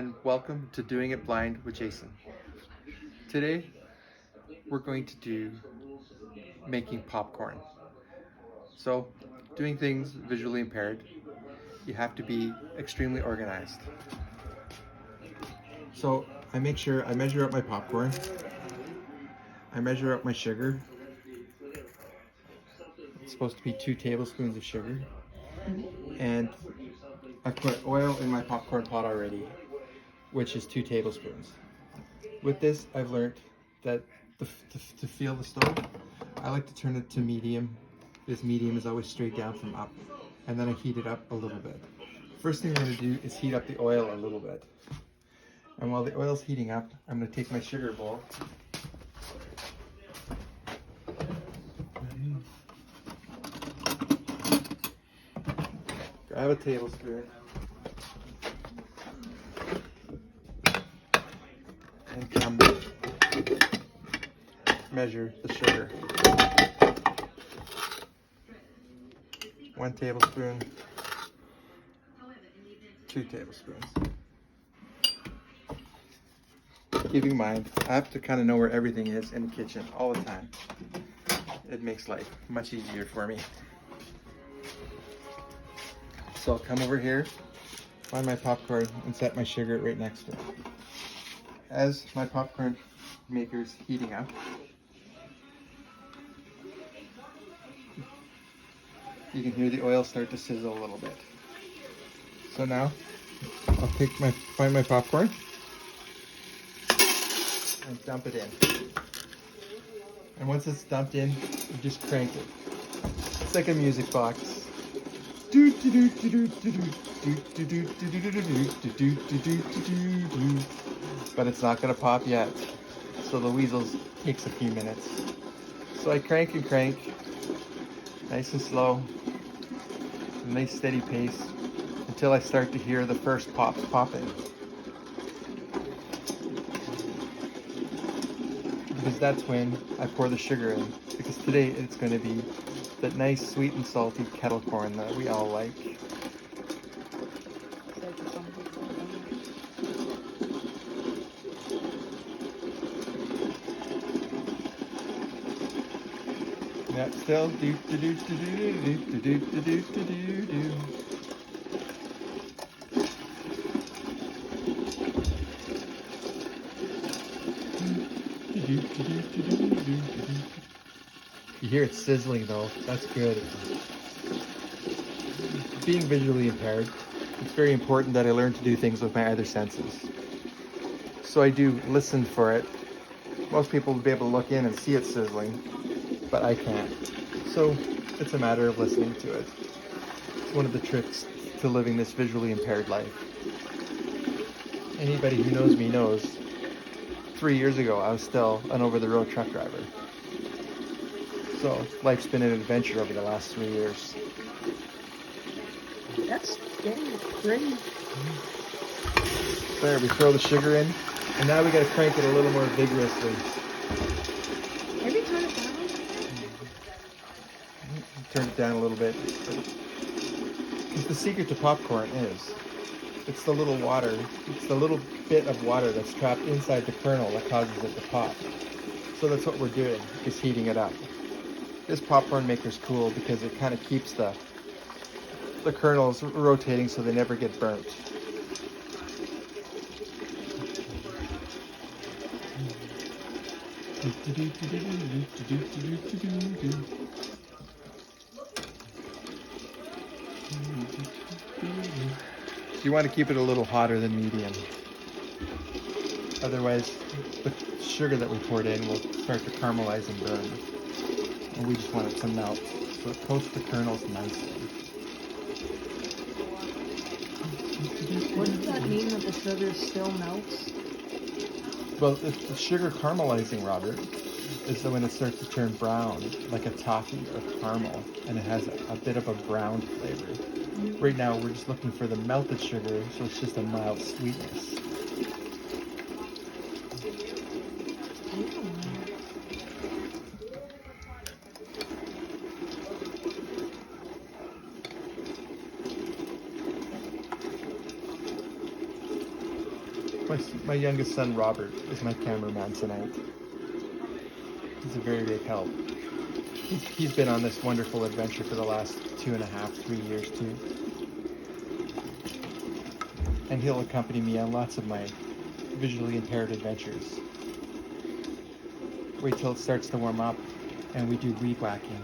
And welcome to Doing It Blind with Jason. Today we're going to do making popcorn. So, doing things visually impaired, you have to be extremely organized. So I make sure I measure out my popcorn, I measure out my sugar. It's supposed to be 2 tablespoons of sugar. And I put oil in my popcorn pot already, which is 2 tablespoons. With this, I've learned that to feel the stove, I like to turn it to medium. This medium is always straight down from up. And then I heat it up a little bit. First thing I'm going to do is heat up the oil a little bit. And while the oil's heating up, I'm going to take my sugar bowl. Grab a tablespoon. And measure the sugar. 1 tablespoon, 2 tablespoons. Keeping in mind, I have to kind of know where everything is in the kitchen all the time. It makes life much easier for me. So I'll come over here, find my popcorn, and set my sugar right next to it. As my popcorn maker's heating up, you can hear the oil start to sizzle a little bit. So now I'll find my popcorn and dump it in. And once it's dumped in, you just crank it. It's like a music box. But it's not gonna pop yet. So the weasels takes a few minutes. So I crank and crank, nice and slow, a nice steady pace, until I start to hear the first pops popping. Because that's when I pour the sugar in. Because today it's going to be that nice sweet and salty kettle corn that we all like. Yeah, still do do do do do do do do do do do do. You hear it sizzling though, that's good. Being visually impaired, it's very important that I learn to do things with my other senses. So I do listen for it. Most people will be able to look in and see it sizzling, but I can't. So it's a matter of listening to it. It's one of the tricks to living this visually impaired life. Anybody who knows me knows 3 years ago I was still an over-the-road truck driver. So life's been an adventure over the last 3 years. That's getting great. There, we throw the sugar in, and now we gotta crank it a little more vigorously. Every time it down? Turn it down a little bit. The secret to popcorn is, it's the little water, it's the little bit of water that's trapped inside the kernel that causes it to pop. So that's what we're doing, is heating it up. This popcorn maker's cool because it kind of keeps the kernels rotating so they never get burnt. You want to keep it a little hotter than medium. Otherwise, the sugar that we poured in will start to caramelize and burn. And we just want it to melt, so it coats the kernels nicely. What does that mean that the sugar still melts? Well, the sugar caramelizing, Robert, is when it starts to turn brown, like a toffee or caramel, and it has a bit of a brown flavor. Right now, we're just looking for the melted sugar, so it's just a mild sweetness. My youngest son, Robert, is my cameraman tonight. He's a very big help. He's been on this wonderful adventure for the last 2.5, 3 years too. And he'll accompany me on lots of my visually impaired adventures. Wait till it starts to warm up and we do weed whacking.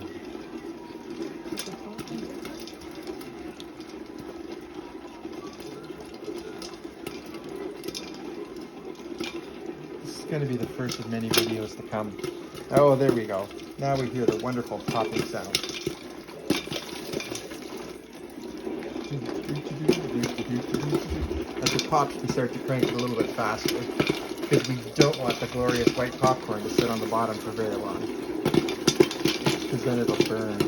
This is going to be the first of many videos to come. Oh, there we go. Now we hear the wonderful popping sound. As it pops, we start to crank it a little bit faster because we don't want the glorious white popcorn to sit on the bottom for very long, because then it'll burn.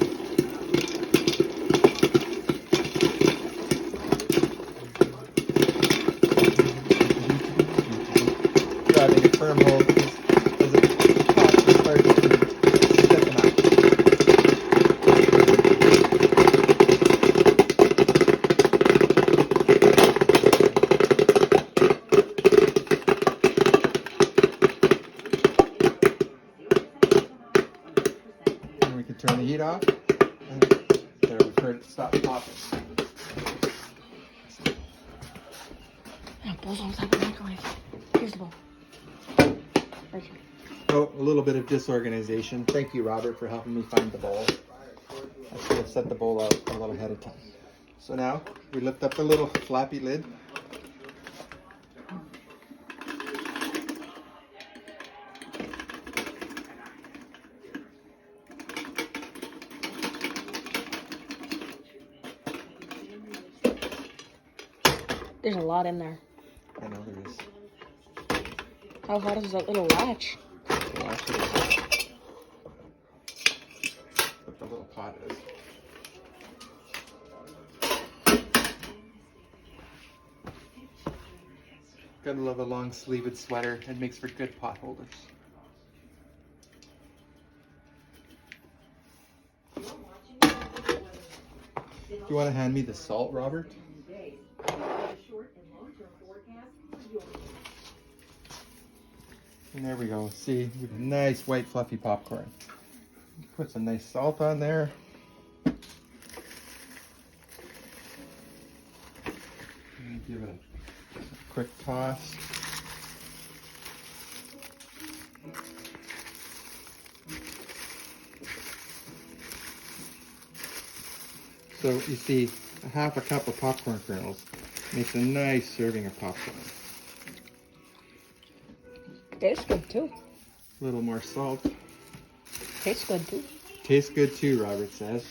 Grabbing a firm hold as it pops, it starts to stiffen up. We can turn the heat off, and there we've heard it stop popping. Bowl's on top of the microwave. Here's the bowl. Right here. Oh, a little bit of disorganization. Thank you, Robert, for helping me find the bowl. I should have set the bowl out a little ahead of time. So now we lift up the little flappy lid. There's a lot in there. I know there is. How hot is that little latch? The latch is hot. But the little pot is. Gotta love a long sleeved sweater. It makes for good pot holders. Do you want to hand me the salt, Robert? And there we go. See, we have nice white fluffy popcorn. Put some nice salt on there. And give it a quick toss. So you see, a half a cup of popcorn kernels makes a nice serving of popcorn. Tastes good too. A little more salt. Tastes good too. Tastes good too, Robert says.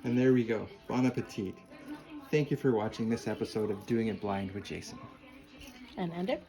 And there we go. Bon appetit. Thank you for watching this episode of Doing It Blind with Jason. And end it.